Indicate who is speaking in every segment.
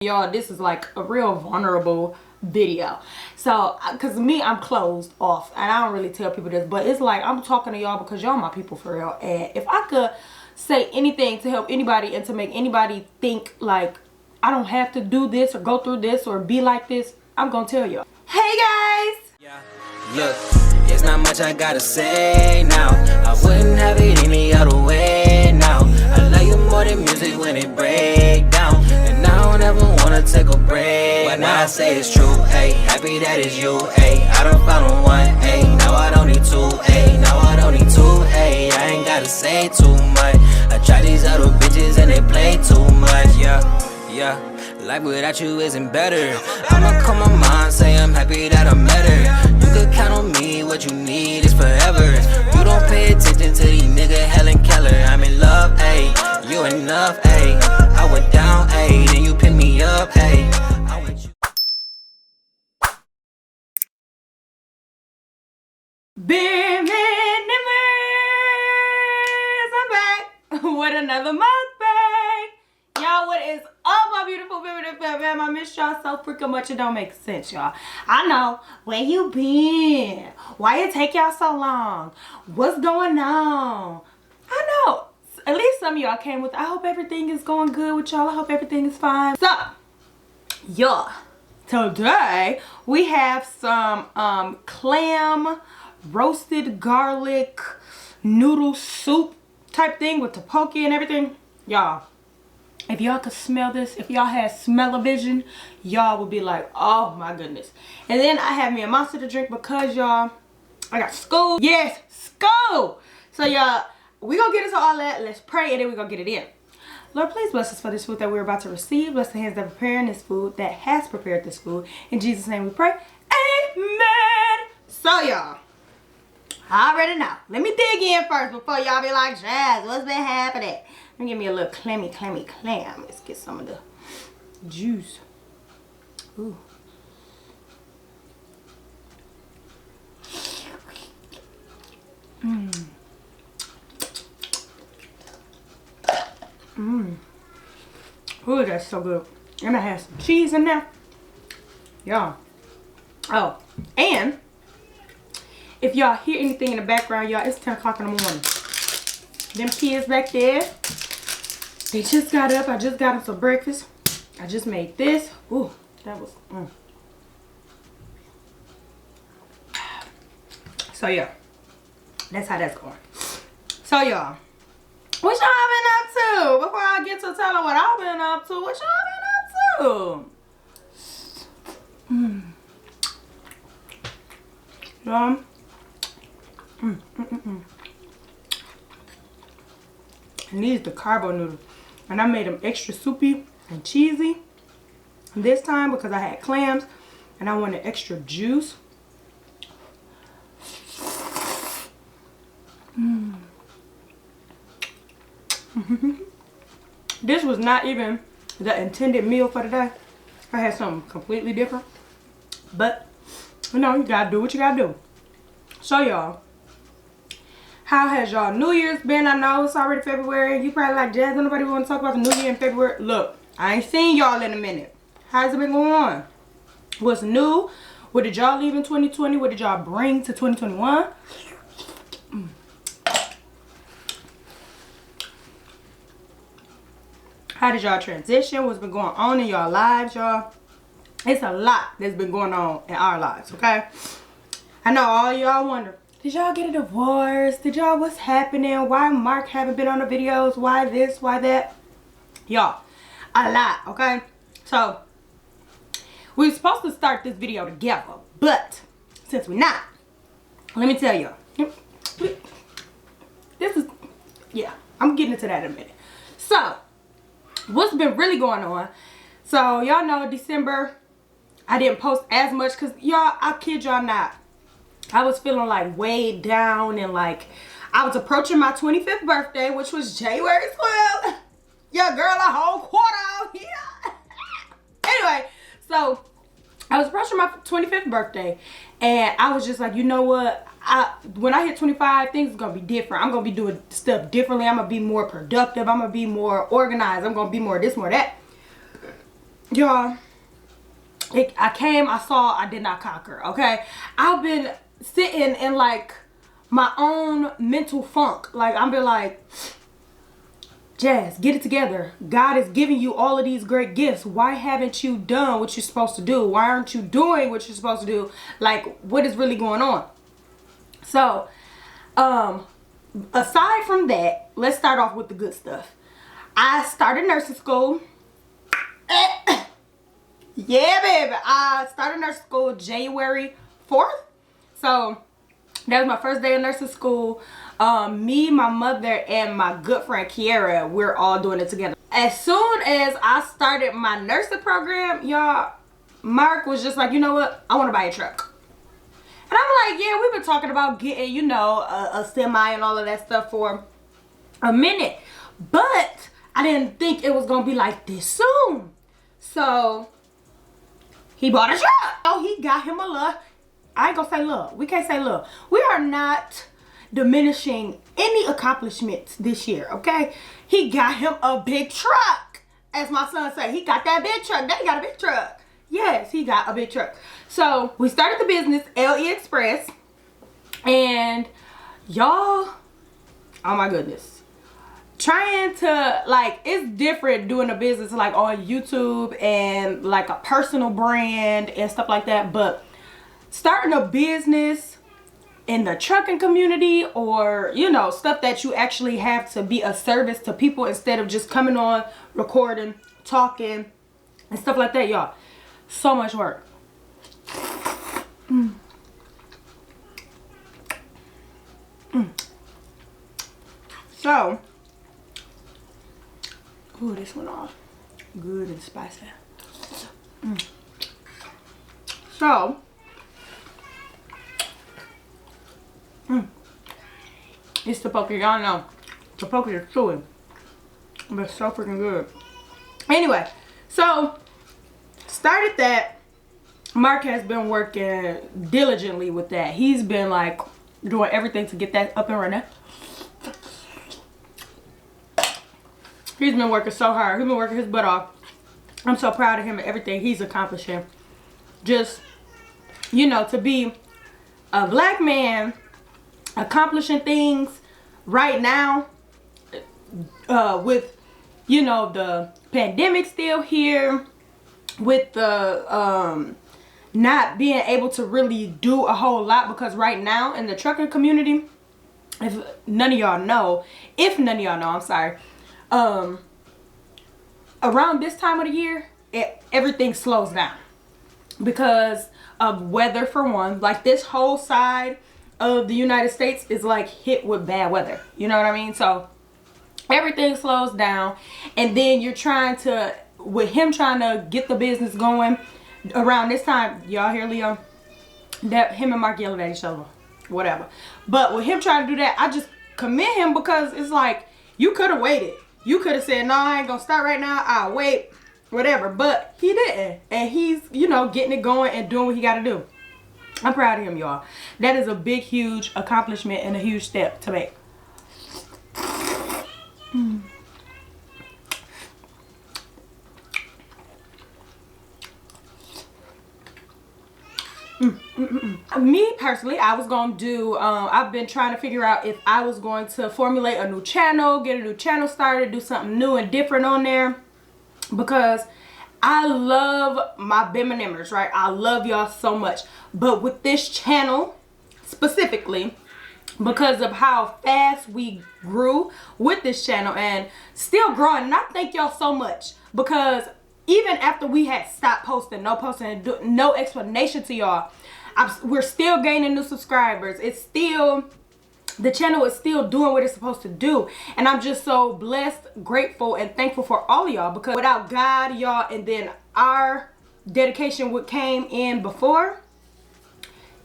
Speaker 1: Y'all, this is like a real vulnerable video. So because me, I'm closed off and I don't really tell people this, but it's like I'm talking to y'all because y'all my people for real. And if I could say anything to help anybody and to make anybody think like I don't have to do this or go through this or be like this, I'm gonna tell y'all. Hey guys,
Speaker 2: yeah, look, it's not much I gotta say now. I wouldn't have it any other way now. I love you more than music when it break down, and I don't ever wanna take a break. But now I say it's true, ayy, happy that it's you, ayy. I done found one, ayy, now I don't need two, ayy, now I don't need two, ayy. I ain't gotta say too much. I try these other bitches and they play too much, yeah. Life without you isn't better. I'ma call my mom, say I'm happy that I met her. You could count on me, what you need is forever. You don't pay attention to these nigga Helen Keller. I'm in love, ayy, you enough, ayy. I went down, ayy, then you pick me up, ayy. I went you.
Speaker 1: baby, I'm back with another mukbang. Y'all, what is up, my beautiful fam? I miss y'all so freaking much it don't make sense, y'all. I know. Where you been? Why it take y'all so long? What's going on? I know. At least some of y'all came with, I hope everything is going good with y'all. I hope everything is fine. So, y'all, today we have some clam roasted garlic noodle soup type thing with tapoke and everything. Y'all, if y'all could smell this, if y'all had smell-o-vision, y'all would be like, oh my goodness. And then I have me a monster to drink because y'all, I got school. Yes, school. So y'all, we gonna get into all that. Let's pray and then we gonna get it in. Lord, please bless us for this food that we're about to receive. Bless the hands that are preparing this food, that has prepared this food. In Jesus' name we pray. Amen. So y'all, I already know. Let me dig in first before y'all be like, Jazz, what's been happening? Let me give me a little clammy clam. Let's get some of the juice. Ooh. Mmm. Mmm. Ooh, that's so good. And I have some cheese in there. Y'all. Oh, and if y'all hear anything in the background, y'all, it's 10 o'clock in the morning. Them kids back there, they just got up. I just got them some breakfast. I just made this. Ooh, that was, So, yeah, that's how that's going. So, y'all, what y'all been up to? Before I get to telling what I've been up to, what y'all been up to? And these the carbo noodles, and I made them extra soupy and cheesy this time because I had clams and I wanted extra juice. This was not even the intended meal for today. I had something completely different, but you know, you gotta do what you gotta do. So y'all, how has y'all New Year's been? I know it's already February. You probably like, Jazz, nobody want to talk about the New Year in February. Look, I ain't seen y'all in a minute. How's it been going on? What's new? What did y'all leave in 2020? What did y'all bring to 2021? How did y'all transition? What's been going on in y'all lives, y'all? It's a lot that's been going on in our lives, okay? I know all y'all wonder, did y'all get a divorce? Did y'all, what's happening? Why Mark haven't been on the videos? Why this? Why that? Y'all, a lot, okay? So, we were supposed to start this video together, but since we're not, let me tell y'all. This is, yeah, I'm getting into that in a minute. So, what's been really going on? So, y'all know December, I didn't post as much because, y'all, I kid y'all not. I was feeling like weighed down and like I was approaching my 25th birthday, which was January 12th. Yeah, girl, a whole quarter out here. Anyway, so I was approaching my 25th birthday and I was just like, you know what? When I hit 25, things are going to be different. I'm going to be doing stuff differently. I'm going to be more productive. I'm going to be more organized. I'm going to be more this, more that. y'all, I came, I saw, I did not conquer, okay? I've been sitting in like my own mental funk. Like, I'm be like, Jazz, get it together. God is giving you all of these great gifts. Why haven't you done what you're supposed to do? Why aren't you doing what you're supposed to do? Like, what is really going on? So, aside from that, let's start off with the good stuff. I started nursing school. Yeah, baby. I started nursing school January 4th. So, that was my first day of nursing school. Me, my mother, and my good friend Kiara, we're all doing it together. As soon as I started my nursing program, y'all, Mark was just like, you know what? I want to buy a truck. And I'm like, yeah, we've been talking about getting, you know, a semi and all of that stuff for a minute. But I didn't think it was going to be like this soon. So, he bought a truck. Oh, he got him a little, I ain't going to say little. We can't say little. We are not diminishing any accomplishments this year, okay? He got him a big truck. As my son said, he got that big truck. Daddy got a big truck. Yes, he got a big truck. So, we started the business, LE Express. And, y'all, oh my goodness. Trying to, like, it's different doing a business, like, on YouTube and, like, a personal brand and stuff like that. But starting a business in the trucking community, or, you know, stuff that you actually have to be a service to people instead of just coming on, recording, talking, and stuff like that, y'all. So much work. So, ooh, this went off good and spicy. So, it's the poke. Y'all know the poke is chewy, but it's so freaking good. Anyway, so started that. Mark has been working diligently with that. He's been like doing everything to get that up and running. He's been working so hard. He's been working his butt off. I'm so proud of him and everything he's accomplishing. Just, you know, to be a black man accomplishing things right now, with, you know, the pandemic still here, with the not being able to really do a whole lot, because right now in the trucking community, if none of y'all know, I'm sorry, around this time of the year, everything slows down because of weather, for one. Like, this whole side of the United States is like hit with bad weather, you know what I mean? So everything slows down, and then you're trying to, with him trying to get the business going around this time, y'all hear Leo? That him and Mark yelling at each other, whatever. But with him trying to do that, I just commend him, because it's like, you could have waited. You could have said, no, I ain't gonna start right now, I'll wait, whatever. But he didn't, and he's, you know, getting it going and doing what he gotta do. I'm proud of him, y'all. That is a big, huge accomplishment and a huge step to make. Me personally, I was gonna do, I've been trying to figure out if I was going to formulate a new channel, get a new channel started, do something new and different on there, because I love my Biminimmers, right? I love y'all so much. But with this channel specifically, because of how fast we grew with this channel and still growing, and I thank y'all so much, because even after we had stopped posting, no explanation to y'all, we're still gaining new subscribers. It's still, the channel is still doing what it's supposed to do. And I'm just so blessed, grateful, and thankful for all of y'all, because without God, y'all, and then our dedication what came in before,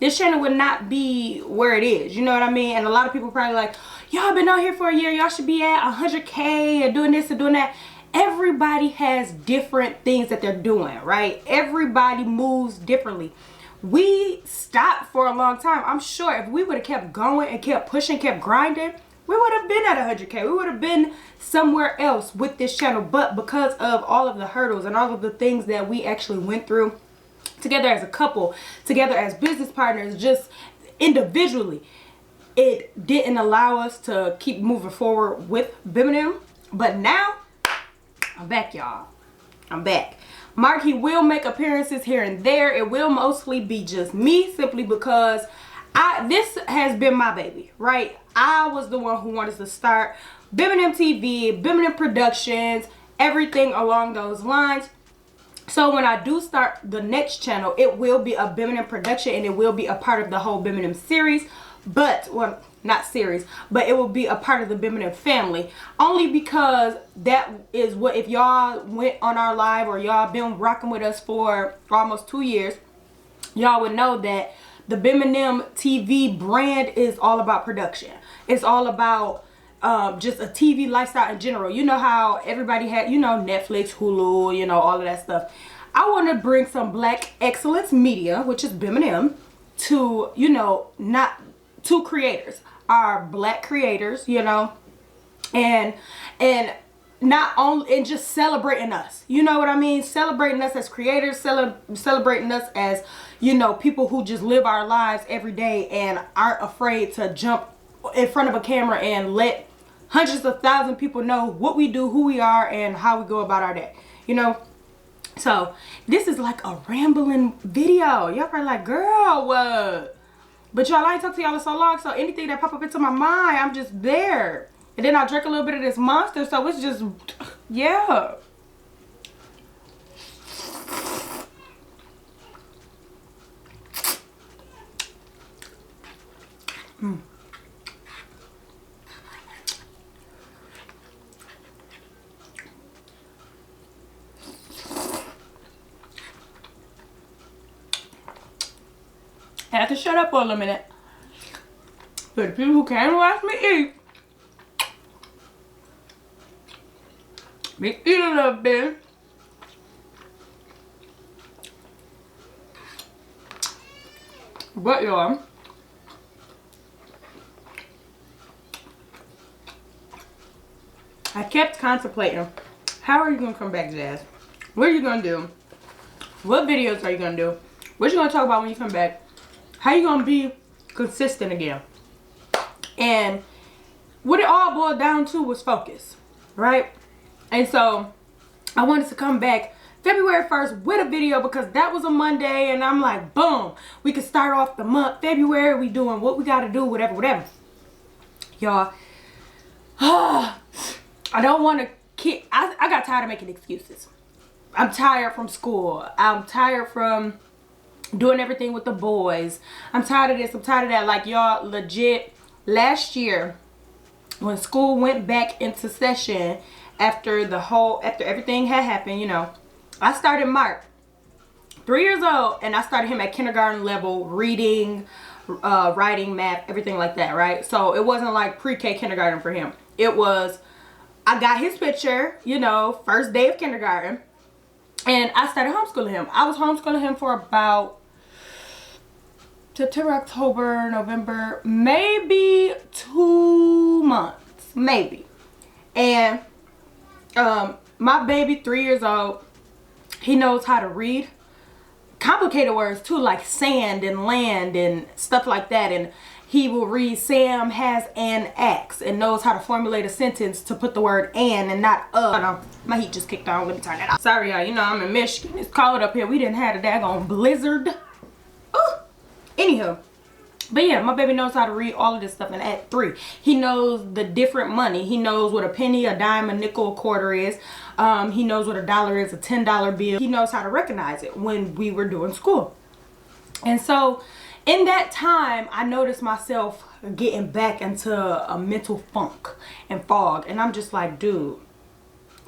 Speaker 1: this channel would not be where it is. You know what I mean? And a lot of people probably like, y'all been out here for a year, y'all should be at 100K and doing this and doing that. Everybody has different things that they're doing, right? Everybody moves differently. We stopped for a long time. I'm sure if we would have kept going and kept pushing, kept grinding, we would have been at 100K. We would have been somewhere else with this channel. But because of all of the hurdles and all of the things that we actually went through together as a couple, together as business partners, just individually, it didn't allow us to keep moving forward with Biminem. But now, I'm back, y'all. I'm back. Mark, he will make appearances here and there. It will mostly be just me, simply because this has been my baby, right? I was the one who wanted to start Biminem TV, Biminem Productions, everything along those lines. So when I do start the next channel, it will be a Biminem production, and it will be a part of the whole Biminem series. But, well, not series, but it will be a part of the Biminem family. Only because that is what, if y'all went on our live, or y'all been rocking with us for almost 2 years, y'all would know that the Biminem TV brand is all about production. It's all about just a TV lifestyle in general. You know how everybody had, you know, Netflix, Hulu, you know, all of that stuff. I want to bring some Black excellence media, which is Biminem, to, you know, not to creators, our Black creators, you know, and not only, and just celebrating us, you know what I mean, celebrating us as creators, celebrating us as, you know, people who just live our lives every day and aren't afraid to jump in front of a camera and let hundreds of thousands of people know what we do, who we are, and how we go about our day, you know. So this is like a rambling video. Y'all probably like, girl, what? But y'all, I ain't talked to y'all in so long, so anything that pop up into my mind, I'm just there. And then I drink a little bit of this Monster, so it's just, yeah. I have to shut up for a minute. But the people who came to watch me eat, me eat a little bit. But y'all, I kept contemplating, how are you gonna come back, Jazz? What are you gonna do? What videos are you gonna do? What you gonna talk about when you come back? How you gonna be consistent again? And what it all boiled down to was focus, right? And so I wanted to come back February 1st with a video, because that was a Monday, and I'm like, boom, we can start off the month February. We doing what we gotta do, whatever. Y'all, I don't want to keep, I got tired of making excuses. I'm tired from school. I'm tired from doing everything with the boys. I'm tired of this. I'm tired of that. Like, y'all, legit, last year when school went back into session, after everything had happened, you know, I started Mark, 3 years old, and I started him at kindergarten level, reading, writing, math, everything like that, right? So it wasn't like pre-K kindergarten for him. It was, I got his picture, you know, first day of kindergarten, and I started homeschooling him. I was homeschooling him for about September, October, November, maybe 2 months, maybe. And my baby, 3 years old, he knows how to read complicated words too, like sand and land and stuff like that. And he will read, Sam has an axe, and knows how to formulate a sentence to put the word and not no, my heat just kicked on. Let me turn that off. Sorry, y'all. You know I'm in Michigan. It's cold up here. We didn't have a daggone blizzard. Anywho, but yeah, my baby knows how to read all of this stuff. And at 3, he knows the different money. He knows what a penny, a dime, a nickel, a quarter is. He knows what a dollar is, a $10 bill. He knows how to recognize it when we were doing school. And so in that time, I noticed myself getting back into a mental funk and fog. And I'm just like, dude,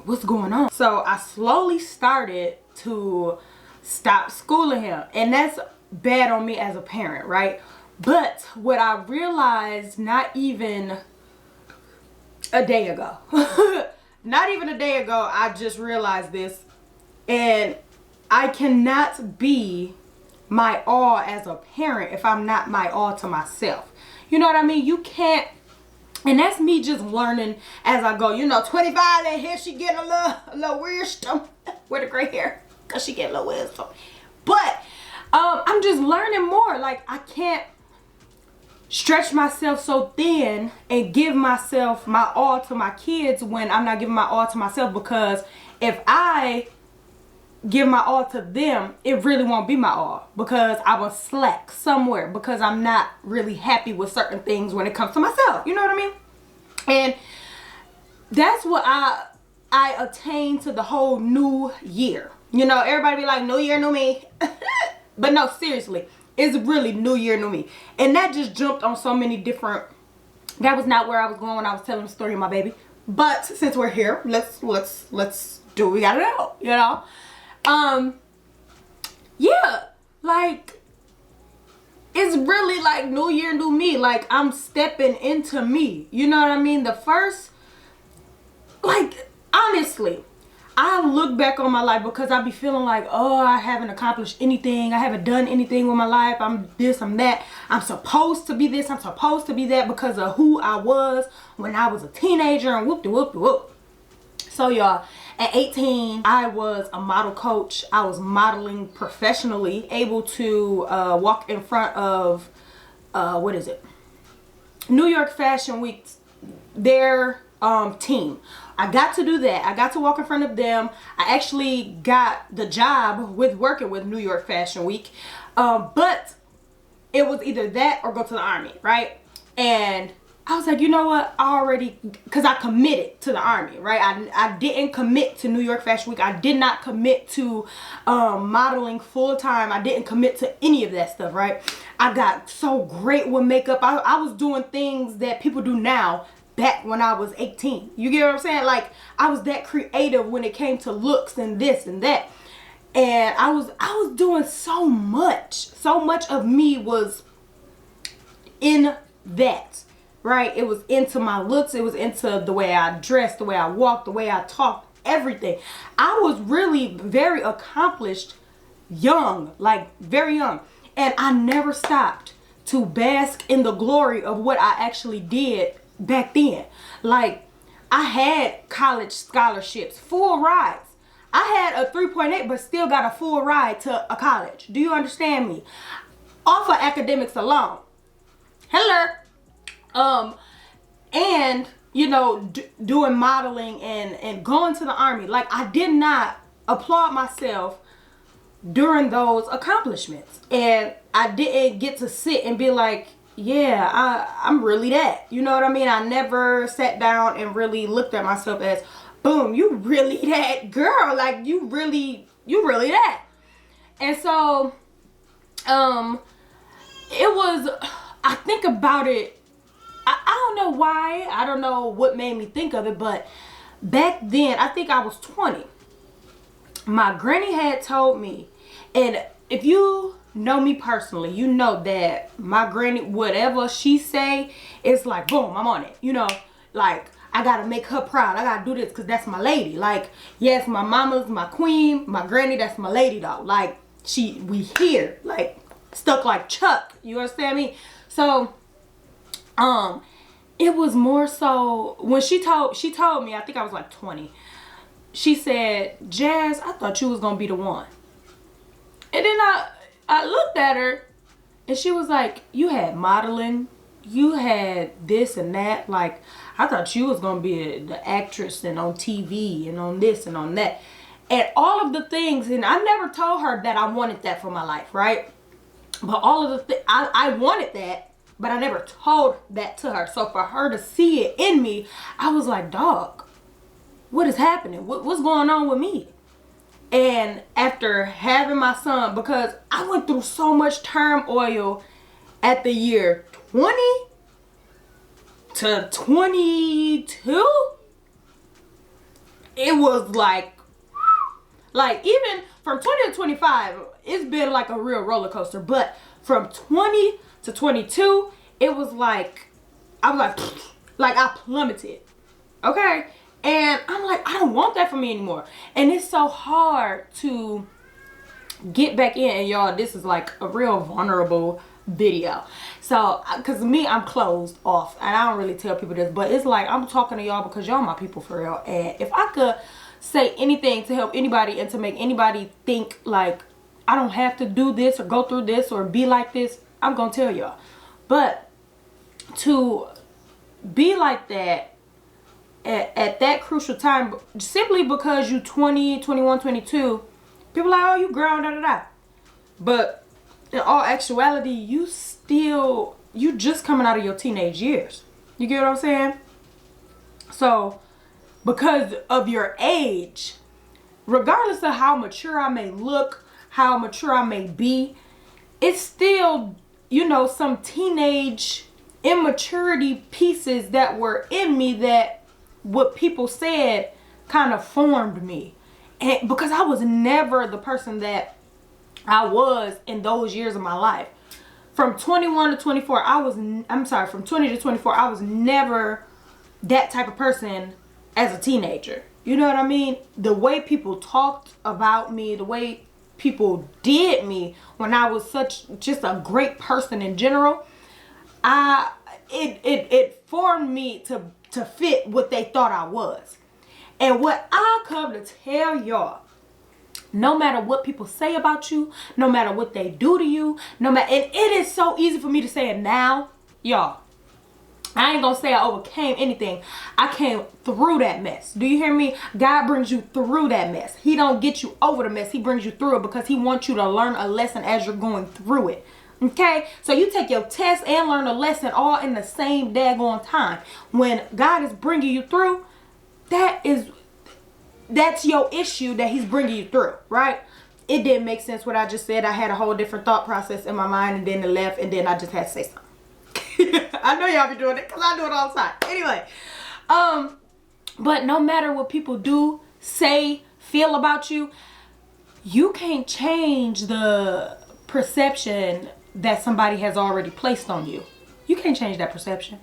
Speaker 1: what's going on? So I slowly started to stop schooling him. And that's bad on me as a parent, right? But what I realized not even a day ago, not even a day ago, I just realized this, and I cannot be my all as a parent if I'm not my all to myself. You know what I mean? You can't And that's me just learning as I go. You know, 25 and here she getting a little wisdom with the gray hair, because she get a little wisdom. But I'm just learning more. Like, I can't stretch myself so thin and give myself my all to my kids when I'm not giving my all to myself, because if I give my all to them, it really won't be my all, because I will slack somewhere because I'm not really happy with certain things when it comes to myself. You know what I mean? And that's what I attain to the whole new year. You know, everybody be like, new year, new me. But no, seriously, it's really new year, new me. And that just jumped on so many different, that was not where I was going when I was telling the story of my baby. But since we're here, let's do what we gotta do, you know? Yeah, like, it's really like new year, new me. Like, I'm stepping into me, you know what I mean? The first, like, honestly, I look back on my life because I be feeling like, oh, I haven't accomplished anything. I haven't done anything with my life. I'm this, I'm that. I'm supposed to be this, I'm supposed to be that because of who I was when I was a teenager and whoop-de-whoop-de-whoop. So, y'all, at 18, I was a model coach. I was modeling professionally, able to walk in front of, New York Fashion Week, their team. I got to do that. I got to walk in front of them. I actually got the job with working with New York Fashion Week. But it was either that or go to the Army, right? And I was like, you know what? I already, because I committed to the Army, right? I didn't commit to New York Fashion Week. I did not commit to modeling full time. I didn't commit to any of that stuff, right? I got so great with makeup. I was doing things that people do now back when I was 18. You get what I'm saying? Like, I was that creative when it came to looks and this and that. And I was doing so much. So much of me was in that, right? It was into my looks. It was into the way I dressed, the way I walked, the way I talked, everything. I was really very accomplished young, like very young. And I never stopped to bask in the glory of what I actually did back then. Like, I had college scholarships, full rides. I had a 3.8 but still got a full ride to a college. Do you understand me? Off of academics alone. Hello. And you know, doing modeling and going to the Army. Like, I did not applaud myself during those accomplishments, and I didn't get to sit and be like, yeah, I'm really that. You know what I mean? I never sat down and really looked at myself as, boom, you really that girl. Like, you really that. And so, it was, I think about it, I don't know why, I don't know what made me think of it, but back then, I think I was 20. My granny had told me, and if you know me personally, you know that my granny, whatever she say, it's like, boom, I'm on it. You know, like, I gotta make her proud. I gotta do this because that's my lady. Like, yes, my mama's my queen. My granny, that's my lady though. Like, we here, like, stuck like Chuck. You understand me? So, it was more so when she told me, I think I was like 20. She said, Jazz, I thought you was gonna be the one. And then I looked at her and she was like, you had modeling, you had this and that. Like, I thought you was gonna be the actress and on TV and on this and on that. And all of the things, and I never told her that I wanted that for my life, right? But all of the I wanted that, but I never told that to her. So for her to see it in me, I was like, dog, what is happening? What's going on with me? And after having my son, because I went through so much turmoil at the year 20 to 22, it was like even from 20 to 25, it's been like a real roller coaster. But from 20 to 22, it was like, I was like I plummeted. Okay? And I'm like, I don't want that for me anymore. And it's so hard to get back in. And y'all, this is like a real vulnerable video. So, because me, I'm closed off. And I don't really tell people this. But it's like, I'm talking to y'all because y'all my people for real. And if I could say anything to help anybody and to make anybody think like I don't have to do this or go through this or be like this, I'm going to tell y'all. But to be like that at that crucial time, simply because you 20, 21, 22, people are like, oh, you grown, da da da. But in all actuality, you just coming out of your teenage years. You get what I'm saying? So, because of your age, regardless of how mature I may look, how mature I may be, it's still, you know, some teenage immaturity pieces that were in me that what people said kind of formed me. And because I was never the person that I was in those years of my life. From 21 to 24, from 20 to 24, I was never that type of person as a teenager. You know what I mean? The way people talked about me, the way people did me when I was just a great person in general, it formed me to fit what they thought I was. And what I come to tell y'all, no matter what people say about you, no matter what they do to you, and it is so easy for me to say it now, y'all. I ain't gonna say I overcame anything. I came through that mess. Do you hear me? God brings you through that mess. He don't get you over the mess. He brings you through it because he wants you to learn a lesson as you're going through it. Okay? So you take your test and learn a lesson all in the same daggone time. When God is bringing you through, that's your issue that he's bringing you through, right? It didn't make sense what I just said. I had a whole different thought process in my mind, and then it left, and then I just had to say something. I know y'all be doing it because I do it all the time. Anyway, but no matter what people do, say, feel about you, you can't change the perception that somebody has already placed on you. You can't change that perception.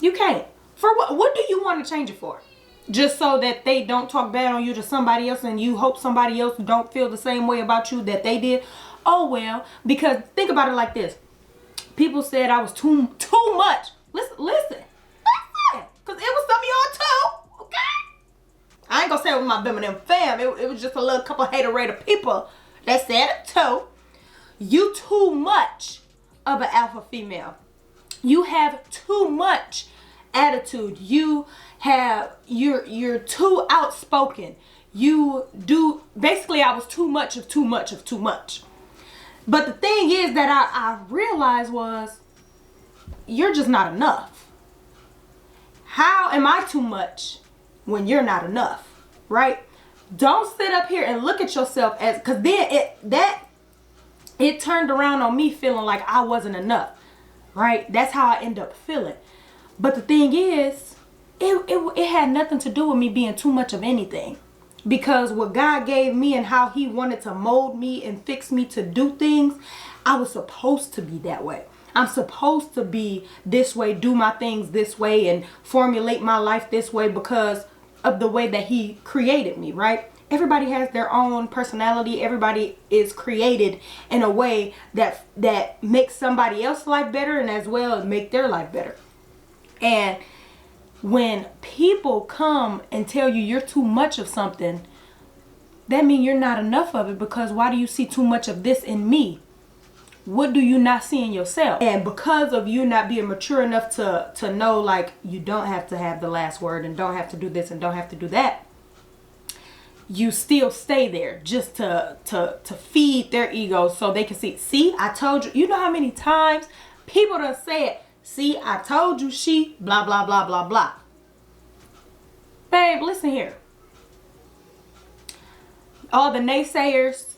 Speaker 1: You can't. For what? What do you want to change it for? Just so that they don't talk bad on you to somebody else and you hope somebody else don't feel the same way about you that they did? Oh well, because think about it like this. People said I was too much. Listen. Because it was some of y'all too, okay? I ain't gonna say it was my feminine fam. It was just a little couple hater-rater people that said it too. You too much of an alpha female. You have too much attitude. You're too outspoken. Basically I was too much of too much. But the thing is that I realized was, you're just not enough. How am I too much when you're not enough, right? Don't sit up here and look at yourself as, because then it turned around on me feeling like I wasn't enough, right? That's how I end up feeling. But the thing is, it had nothing to do with me being too much of anything. Because what God gave me and how he wanted to mold me and fix me to do things, I was supposed to be that way. I'm supposed to be this way, do my things this way, and formulate my life this way because of the way that he created me, right? Everybody has their own personality. Everybody is created in a way that makes somebody else's life better and as well as make their life better. And when people come and tell you you're too much of something, that means you're not enough of it, because why do you see too much of this in me? What do you not see in yourself? And because of you not being mature enough to know, like, you don't have to have the last word and don't have to do this and don't have to do that, you still stay there just to feed their ego so they can see, I told you. You know how many times people done said, see, I told you she, blah, blah, blah, blah, blah. Babe, listen here. All the naysayers,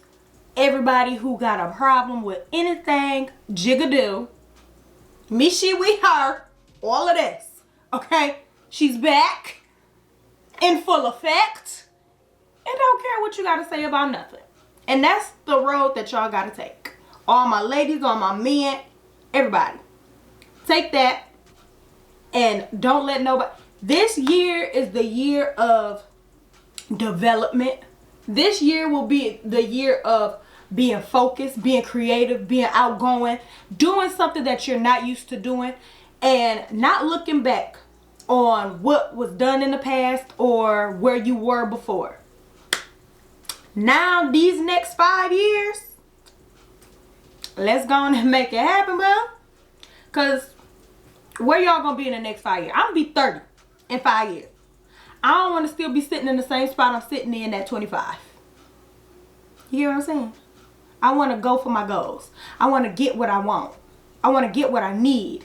Speaker 1: everybody who got a problem with anything, jigadoo, me, she, we, her, all of this, okay? She's back in full effect and don't care what you got to say about nothing. And that's the road that y'all got to take. All my ladies, all my men, everybody. Take that and don't let nobody. This year is the year of development. This year will be the year of being focused, being creative, being outgoing, doing something that you're not used to doing, and not looking back on what was done in the past or where you were before. Now, these next 5 years, let's go on and make it happen, bro. Because where y'all gonna be in the next 5 years? I'm gonna be 30 in 5 years. I don't want to still be sitting in the same spot I'm sitting in at 25. You hear what I'm saying? I want to go for my goals. I want to get what I want. I want to get what I need.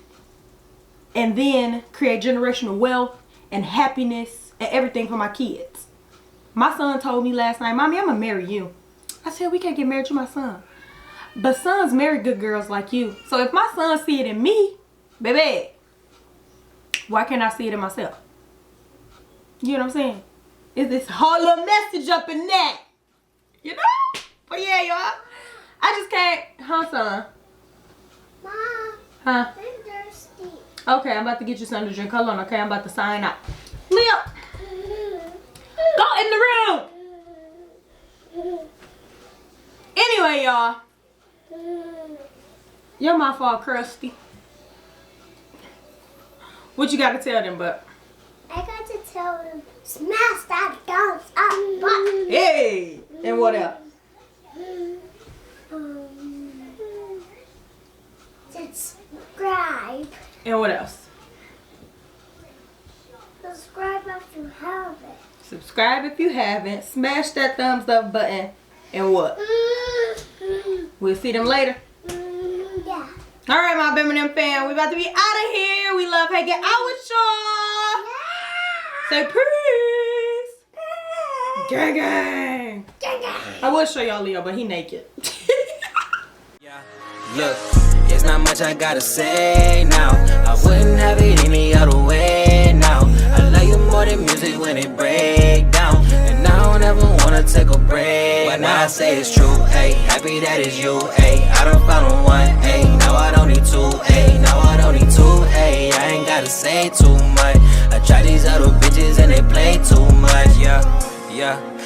Speaker 1: And then create generational wealth and happiness and everything for my kids. My son told me last night, Mommy, I'm going to marry you. I said, we can't get married to my son. But sons marry good girls like you. So if my son see it in me, baby, why can't I see it in myself? You know what I'm saying? It's this whole little message up in that. You know? But yeah, y'all. I just can't. Huh, son?
Speaker 3: Mom.
Speaker 1: Huh?
Speaker 3: I'm thirsty.
Speaker 1: Okay, I'm about to get you something to drink. Hold on, okay? I'm about to sign out. Leo! Go in the room! Anyway, y'all. Your mouth all crusty. What you got to tell them, but?
Speaker 3: I got to tell him, smash that thumbs up button.
Speaker 1: Hey! And what else?
Speaker 3: Subscribe.
Speaker 1: And what else?
Speaker 3: Subscribe if you haven't.
Speaker 1: Subscribe if you haven't. Smash that thumbs up button. And what? We'll see them later.
Speaker 3: Yeah.
Speaker 1: Alright, my Birmingham fam. We about to be out of here. We love hanging out with y'all. Say peace. Gang gang. I will show y'all Leo, but he naked.
Speaker 2: Yeah, look, it's not much I gotta say now. I wouldn't have it any other way now. I love you more than music when it break down. And I don't ever wanna take a break. But now I say it's true, ayy. Happy that it's you, ayy. I done found one, ayy. Now I don't need two, ayy. Now I don't need two, ayy. I ain't gotta say too much. I try these other bitches and they play too much, yeah, yeah.